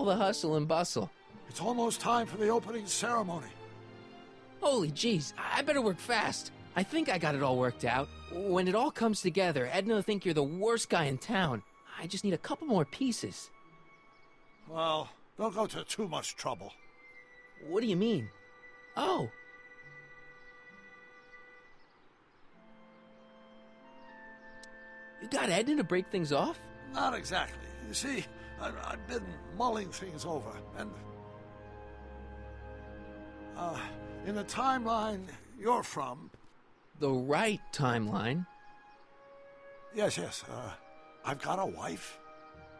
all the hustle and bustle? It's almost time for the opening ceremony. Holy jeez, I better work fast. I think I got it all worked out. When it all comes together, Edna will think you're the worst guy in town. I just need a couple more pieces. Well, don't go to too much trouble. What do you mean? Oh. You got Edna to break things off? Not exactly. You see, I've been mulling things over, and... in the timeline you're from... The right timeline? Yes, I've got a wife.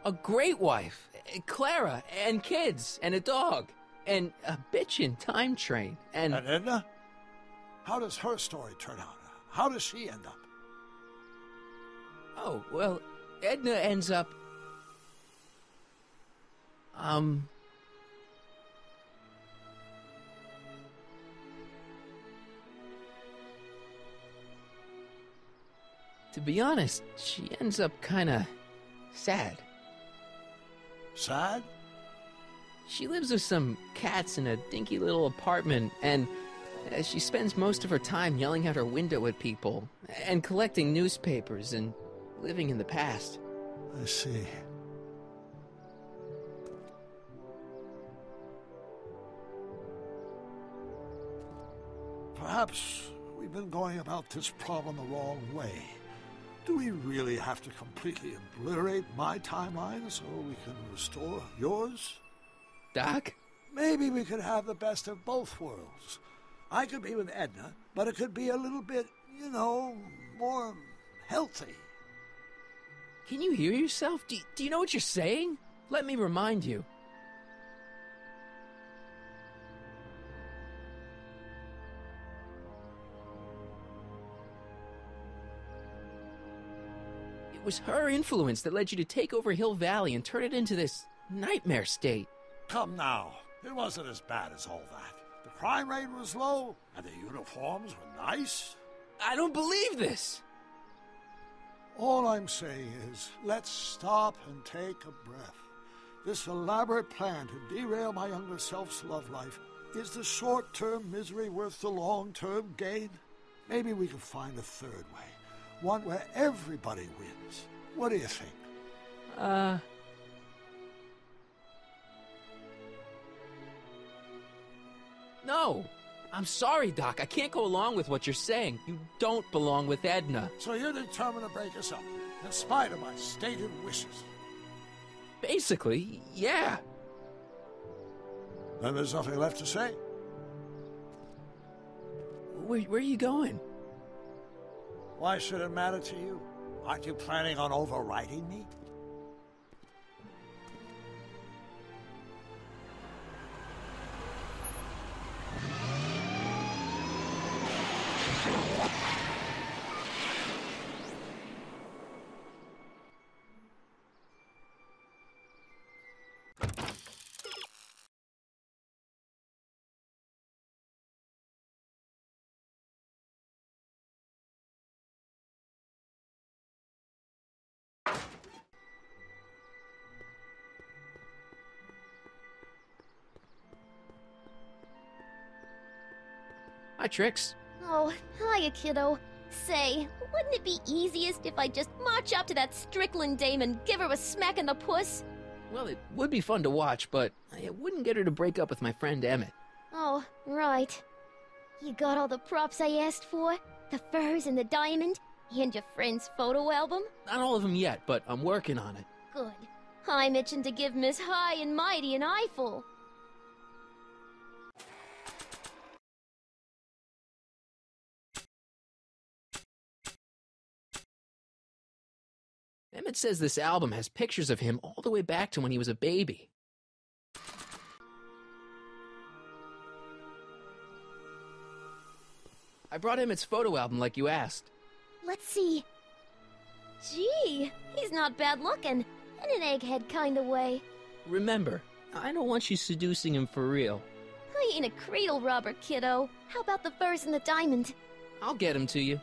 A great wife. Clara, and kids, and a dog, and a bitchin' time train, and... And Edna? How does her story turn out? How does she end up? Oh, well, Edna ends up... To be honest, she ends up kinda sad. Sad? She lives with some cats in a dinky little apartment, and she spends most of her time yelling out her window at people, and collecting newspapers, and living in the past. I see. Perhaps we've been going about this problem the wrong way. Do we really have to completely obliterate my timeline so we can restore yours? Doc? Maybe we could have the best of both worlds. I could be with Edna, but it could be a little bit, you know, more healthy. Can you hear yourself? Do you know what you're saying? Let me remind you. It was her influence that led you to take over Hill Valley and turn it into this nightmare state. Come now, it wasn't as bad as all that. The crime rate was low, and the uniforms were nice. I don't believe this! All I'm saying is, let's stop and take a breath. This elaborate plan to derail my younger self's love life, is the short-term misery worth the long-term gain? Maybe we could find a third way. One where everybody wins. What do you think? No. I'm sorry, Doc. I can't go along with what you're saying. You don't belong with Edna. So you're determined to break us up, in spite of my stated wishes? Basically, yeah. Then there's nothing left to say. Where are you going? Why should it matter to you? Aren't you planning on overriding me? Hi, Trix. Oh, hiya, kiddo. Say, wouldn't it be easiest if I just march up to that Strickland dame and give her a smack in the puss? Well, it would be fun to watch, but it wouldn't get her to break up with my friend Emmett. Oh, right. You got all the props I asked for? The furs and the diamond? And your friend's photo album? Not all of them yet, but I'm working on it. Good. I'm itching to give Miss High and Mighty an eyeful. Emmett says this album has pictures of him all the way back to when he was a baby. I brought Emmett's photo album like you asked. Let's see. Gee, he's not bad looking. In an egghead kind of way. Remember, I don't want you seducing him for real. I ain't a cradle robber, kiddo. How about the furs and the diamond? I'll get him to you.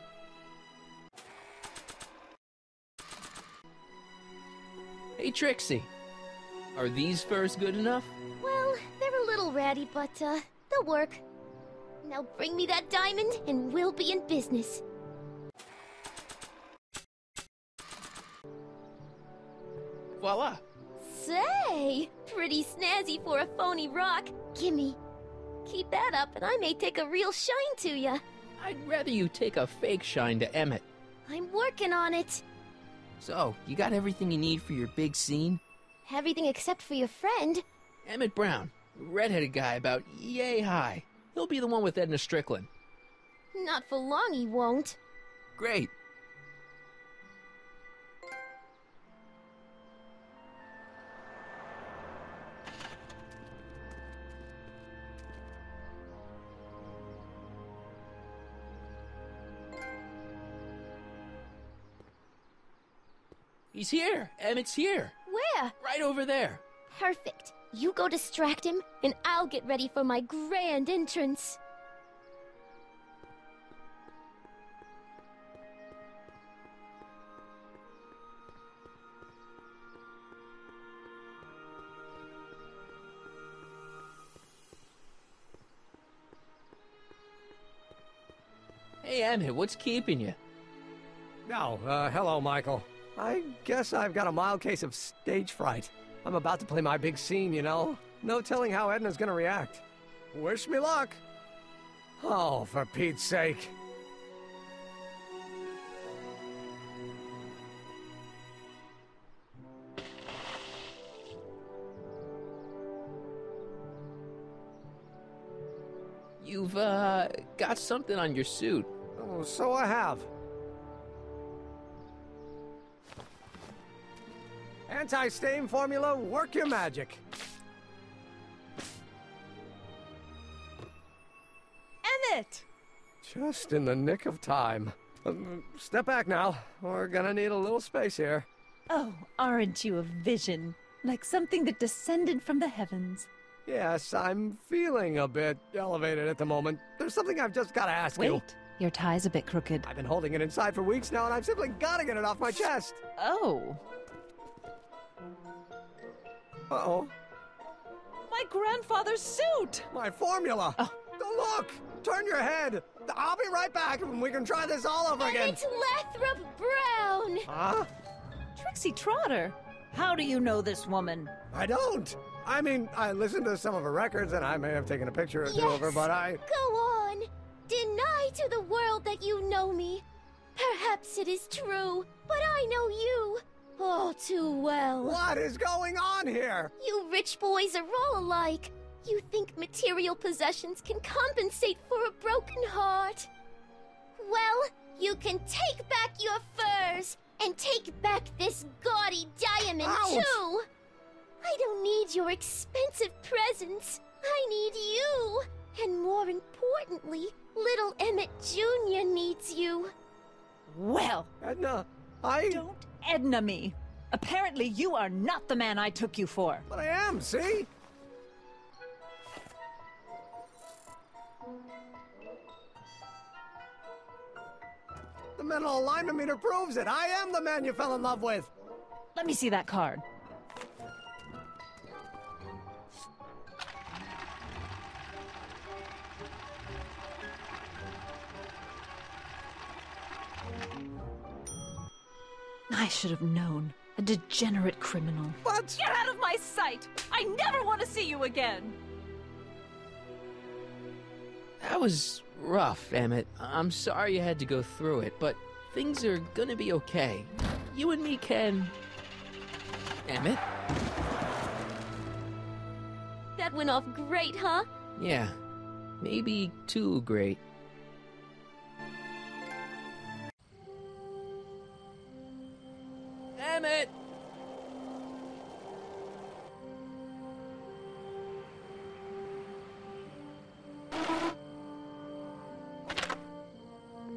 Hey, Trixie. Are these furs good enough? Well, they're a little ratty, but, they'll work. Now bring me that diamond, and we'll be in business. Voila! Say, pretty snazzy for a phony rock. Gimme. Keep that up, and I may take a real shine to ya. I'd rather you take a fake shine to Emmett. I'm working on it. So, you got everything you need for your big scene? Everything except for your friend. Emmett Brown, redheaded guy about yay high. He'll be the one with Edna Strickland. Not for long, he won't. Great. He's here! Emmett's here! Where? Right over there! Perfect. You go distract him, and I'll get ready for my grand entrance. Hey, Emmett, what's keeping you? Oh, hello, Michael. I guess I've got a mild case of stage fright. I'm about to play my big scene, you know? No telling how Edna's gonna react. Wish me luck! Oh, for Pete's sake. You've, got something on your suit. Oh, so I have. Anti-stain formula, work your magic. Emmett! Just in the nick of time. Step back now. We're gonna need a little space here. Oh, aren't you a vision? Like something that descended from the heavens. Yes, I'm feeling a bit elevated at the moment. There's something I've just gotta ask you. Wait, your tie's a bit crooked. I've been holding it inside for weeks now, and I've simply gotta get it off my chest. Oh. Uh-oh. My grandfather's suit! My formula! Oh. Look! Turn your head! I'll be right back, and we can try this all over again. Emmett Lathrop Brown! Huh? Trixie Trotter! How do you know this woman? I don't! I mean, I listened to some of her records, and I may have taken a picture or two of her, but I... Go on! Deny to the world that you know me. Perhaps it is true, but I know you all too well. What is going on here? You rich boys are all alike. You think material possessions can compensate for a broken heart. Well, you can take back your furs, and take back this gaudy diamond, Ouch! too! I don't need your expensive presents. I need you. And more importantly, little Emmett Jr. needs you. Well, Edna, don't Edna me. Apparently you are not the man I took you for. But I am, see? The mental alignment meter proves it. I am the man you fell in love with. Let me see that card. I should have known. A degenerate criminal. What? Get out of my sight! I never want to see you again! That was rough, Emmett. I'm sorry you had to go through it, but things are gonna be okay. You and me can... Emmett? That went off great, huh? Yeah, maybe too great. Emmett!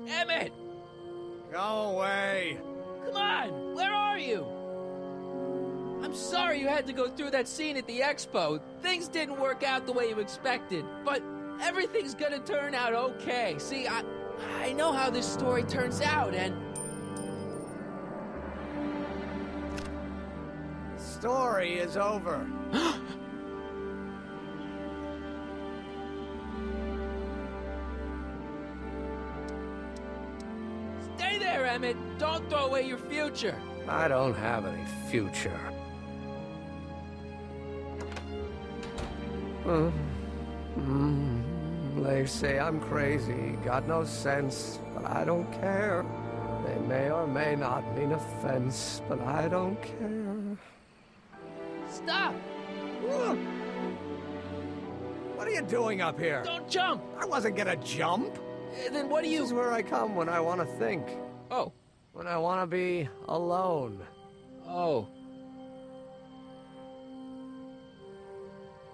Emmett! Go away. Come on! Where are you? I'm sorry you had to go through that scene at the expo. Things didn't work out the way you expected, but everything's gonna turn out okay. See, I know how this story turns out, and... story is over. Stay there, Emmett. Don't throw away your future. I don't have any future. They say I'm crazy, got no sense, but I don't care. They may or may not mean offense, but I don't care. Stop! What are you doing up here? Don't jump! I wasn't gonna jump. Then what do you... This is where I come when I want to think. Oh. When I want to be alone. Oh.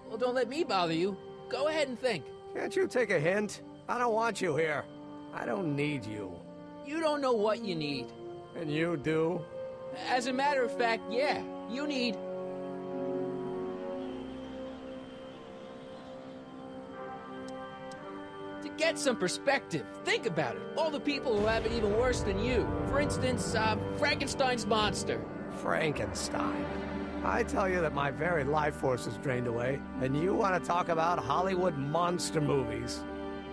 Well, don't let me bother you. Go ahead and think. Can't you take a hint? I don't want you here. I don't need you. You don't know what you need. And you do? As a matter of fact, yeah. You need... to get some perspective. Think about it. All the people who have it even worse than you. For instance, Frankenstein's monster. Frankenstein. I tell you that my very life force is drained away, and you want to talk about Hollywood monster movies.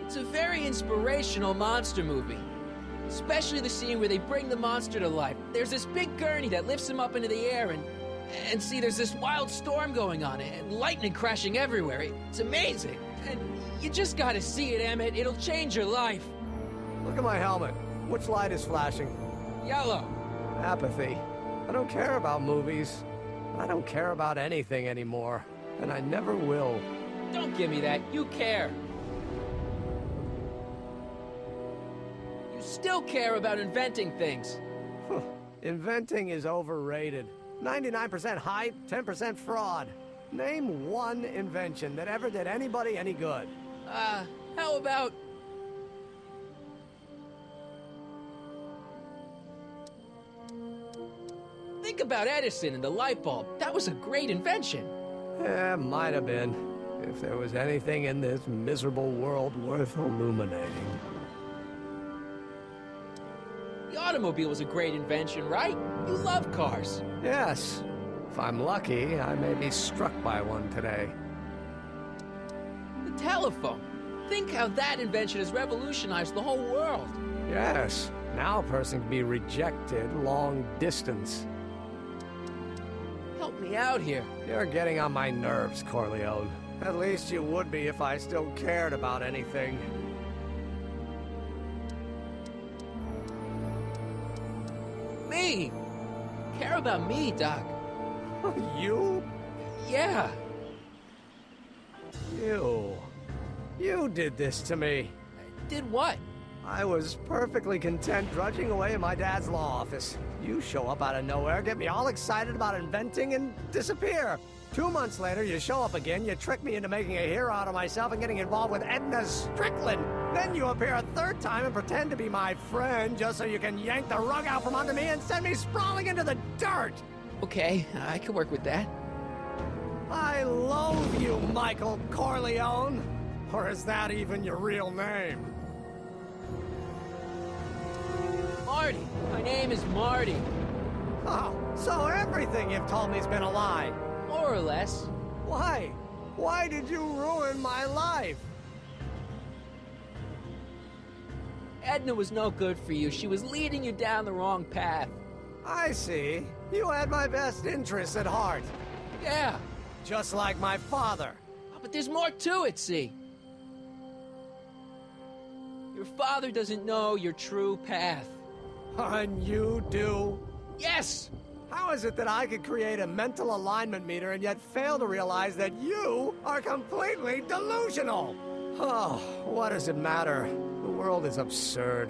It's a very inspirational monster movie. Especially the scene where they bring the monster to life. There's this big gurney that lifts him up into the air, and see, there's this wild storm going on, and lightning crashing everywhere. It's amazing. And you just gotta see it, Emmett. It'll change your life. Look at my helmet. Which light is flashing? Yellow. Apathy. I don't care about movies. I don't care about anything anymore. And I never will. Don't give me that. You care. You still care about inventing things. Inventing is overrated. 99% hype, 10% fraud. Name one invention that ever did anybody any good. How about... Think about Edison and the light bulb. That was a great invention. Yeah, might have been. If there was anything in this miserable world worth illuminating. The automobile was a great invention, right? You love cars. Yes. If I'm lucky, I may be struck by one today. The telephone. Think how that invention has revolutionized the whole world. Yes. Now a person can be rejected long distance. Help me out here. You're getting on my nerves, Corleone. At least you would be if I still cared about anything. Me! Care about me, Doc. You? Yeah. You did this to me. Did what? I was perfectly content drudging away in my dad's law office. You show up out of nowhere, get me all excited about inventing, and disappear. 2 months later, you show up again, you trick me into making a hero out of myself and getting involved with Edna Strickland. Then you appear a third time and pretend to be my friend just so you can yank the rug out from under me and send me sprawling into the dirt. Okay, I can work with that. I loathe you, Michael Corleone. Or is that even your real name? Marty. My name is Marty. Oh, so everything you've told me's been a lie. More or less. Why? Why did you ruin my life? Edna was no good for you. She was leading you down the wrong path. I see. You had my best interests at heart. Yeah. Just like my father. But there's more to it, see. Your father doesn't know your true path. And you do? Yes! How is it that I could create a mental alignment meter and yet fail to realize that you are completely delusional? Oh, what does it matter? The world is absurd.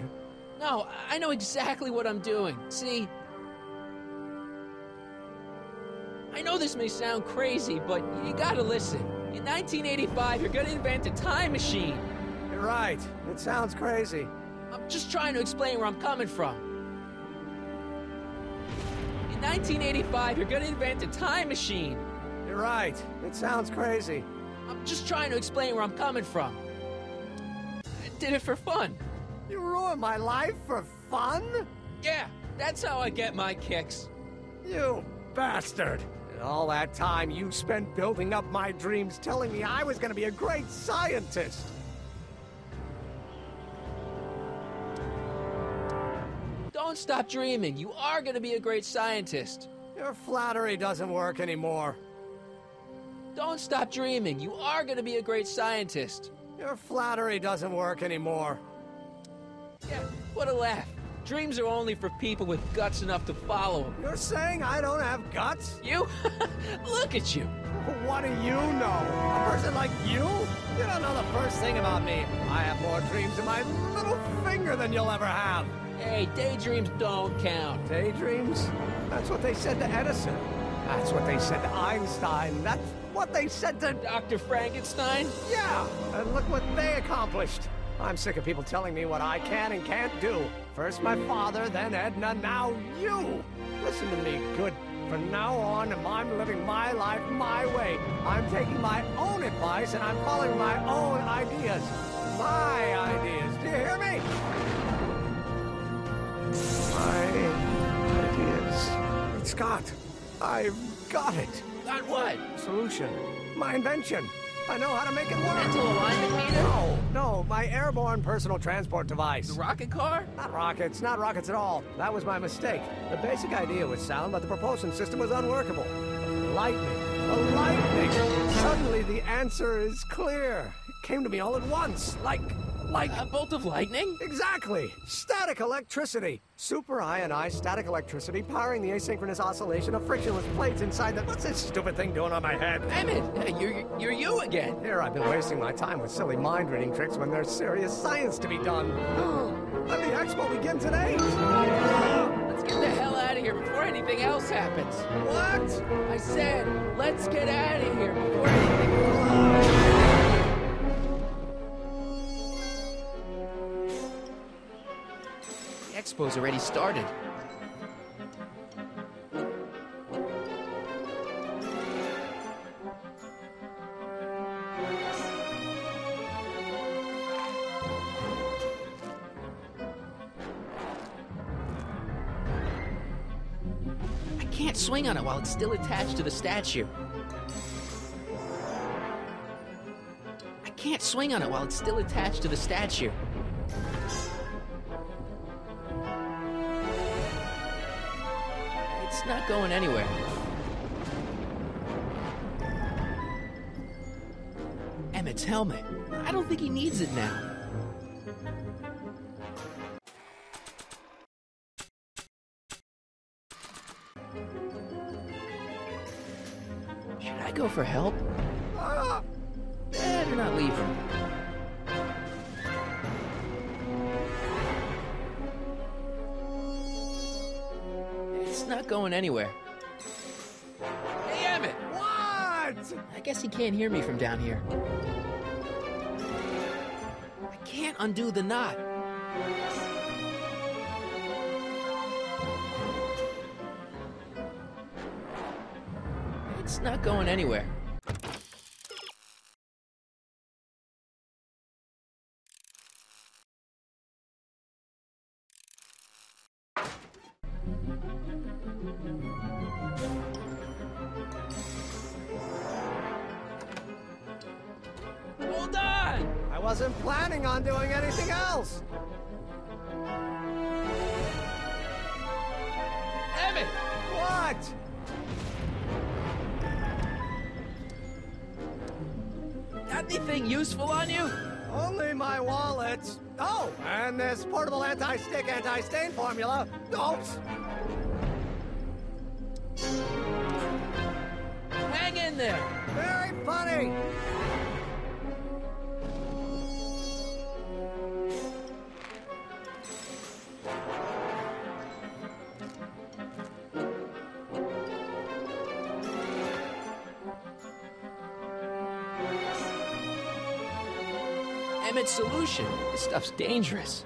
No, I know exactly what I'm doing. See, I know this may sound crazy, but you gotta listen. In 1985, you're gonna invent a time machine. You're right. It sounds crazy. I'm just trying to explain where I'm coming from. In 1985, you're gonna invent a time machine. You're right. It sounds crazy. I'm just trying to explain where I'm coming from. I did it for fun. You ruined my life for fun? Yeah, that's how I get my kicks. You bastard. And all that time you spent building up my dreams, telling me I was gonna be a great scientist. Don't stop dreaming. You are gonna be a great scientist. Your flattery doesn't work anymore. Don't stop dreaming. You are gonna be a great scientist. Your flattery doesn't work anymore. Yeah, what a laugh. Dreams are only for people with guts enough to follow them. You're saying I don't have guts? You? Look at you. What do you know? A person like you? You don't know the first thing about me. I have more dreams in my little finger than you'll ever have. Hey, daydreams don't count. Daydreams? That's what they said to Edison. That's what they said to Einstein. That's what they said to... Dr. Frankenstein? Yeah, and look what they accomplished. I'm sick of people telling me what I can and can't do. First my father, then Edna, now you. Listen to me, good. From now on, I'm living my life my way. I'm taking my own advice and I'm following my own ideas. My ideas. Do you hear me? My ideas. It's Scott. I've got it. Got what? Solution. My invention. I know how to make it work. Mental alignment meter? No, my airborne personal transport device. The rocket car? Not rockets at all. That was my mistake. The basic idea was sound, but the propulsion system was unworkable. Lightning. The lightning. Suddenly the answer is clear. It came to me all at once, like... A bolt of lightning? Exactly! Static electricity! Super ionized static electricity powering the asynchronous oscillation of frictionless plates inside the... What's this stupid thing doing on my head? Emmett, you're you again. Here I've been wasting my time with silly mind-reading tricks when there's serious science to be done. Let the expo begin today! Let's get the hell out of here before anything else happens. What? I said, let's get out of here before anything... Expo's already started. I can't swing on it while it's still attached to the statue. I can't swing on it while it's still attached to the statue. It's not going anywhere. Emmett's helmet. I don't think he needs it now. Should I go for help? Better not leave him. It's not going anywhere. Hey, Emmett! What? I guess he can't hear me from down here. I can't undo the knot. It's not going anywhere. Hold on! I wasn't planning on doing anything else. Emmett! What? Got anything useful on you? Only my wallet. Oh, and this portable anti-stick, anti-stain formula. Oops. Hang in there! Very funny. Emmett's solution. This stuff's dangerous.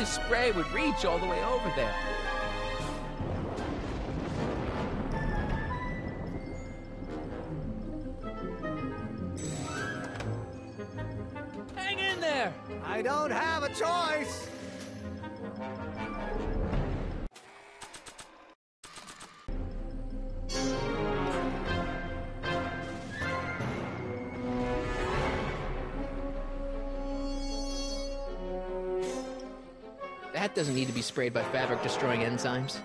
this spray would reach all the way over there. Hang in there! I don't have a choice! That doesn't need to be sprayed by fabric-destroying enzymes.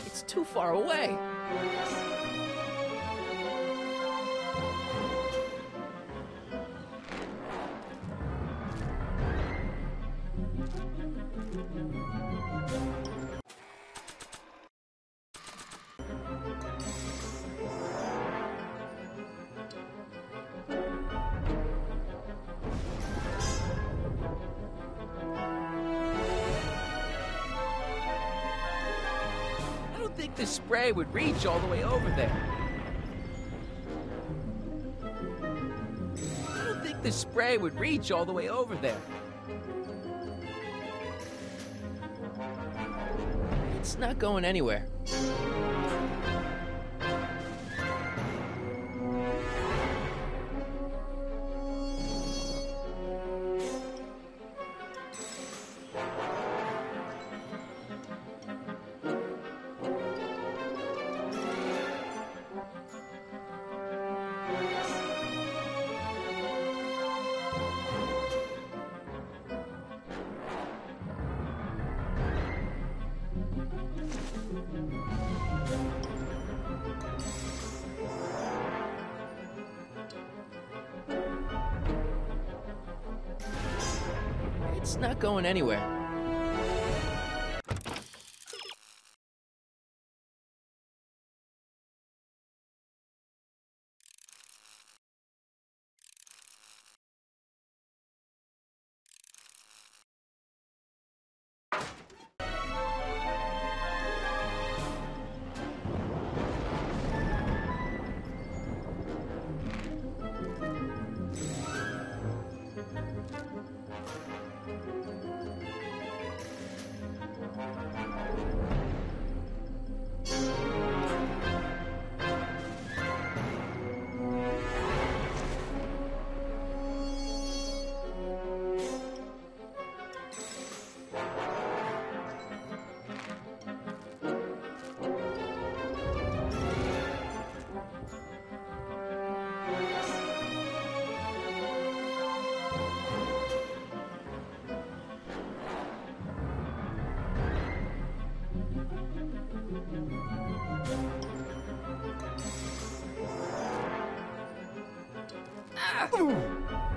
It's too far away. I think this spray would reach all the way over there. I don't think this spray would reach all the way over there. It's not going anywhere. It's not going anywhere.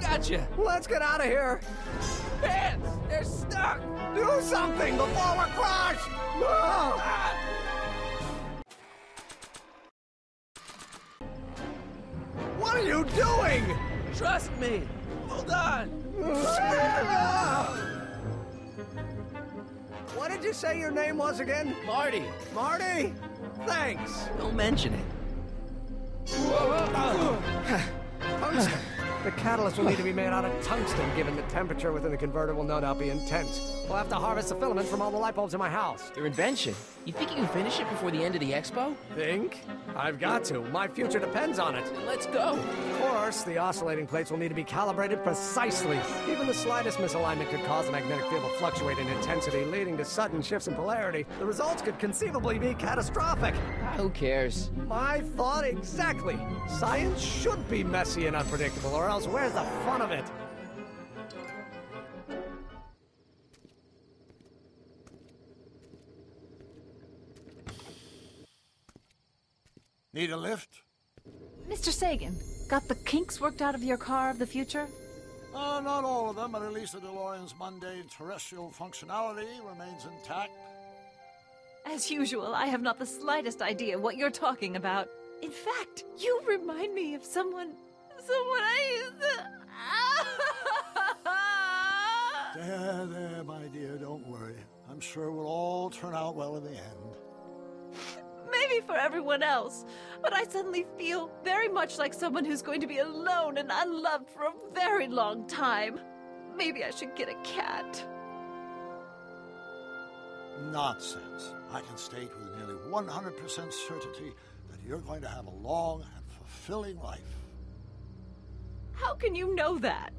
Gotcha! Let's get out of here! Pants! They're stuck! Do something before we're crushed! Ah! What are you doing? Trust me! Hold on! What did you say your name was again? Marty! Marty? Thanks. Don't mention it. Tungsten. The catalyst will need to be made out of tungsten, given the temperature within the converter will no doubt be intense. We'll have to harvest the filaments from all the light bulbs in my house. Your invention. You think you can finish it before the end of the expo? Think? I've got to. My future depends on it. Then let's go. Of course, the oscillating plates will need to be calibrated precisely. Even the slightest misalignment could cause the magnetic field to fluctuate in intensity, leading to sudden shifts in polarity. The results could conceivably be catastrophic. Who cares? My thought exactly. Science should be messy and unpredictable, or else where's the fun of it? Need a lift? Mr. Sagan, got the kinks worked out of your car of the future? Not all of them, but at least the DeLorean's mundane terrestrial functionality remains intact. As usual, I have not the slightest idea what you're talking about. In fact, you remind me of someone I used to... There, my dear, don't worry. I'm sure we'll all turn out well in the end. Maybe maybe for everyone else, but I suddenly feel very much like someone who's going to be alone and unloved for a very long time. Maybe I should get a cat. Nonsense. I can state with nearly 100% certainty that you're going to have a long and fulfilling life. How can you know that?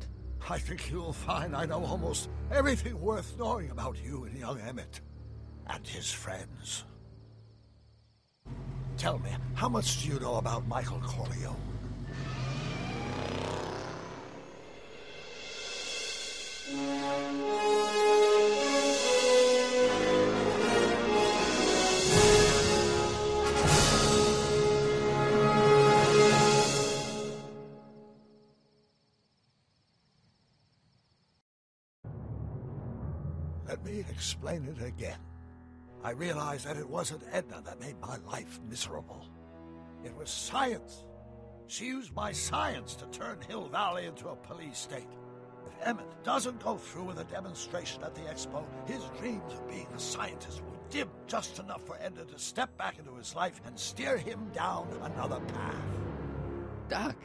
I think you'll find I know almost everything worth knowing about you and young Emmett and his friends. Tell me, how much do you know about Michael Corleone? Let me explain it again. I realized that it wasn't Edna that made my life miserable. It was science. She used my science to turn Hill Valley into a police state. If Emmett doesn't go through with a demonstration at the expo, his dreams of being a scientist will dim just enough for Edna to step back into his life and steer him down another path. Doc,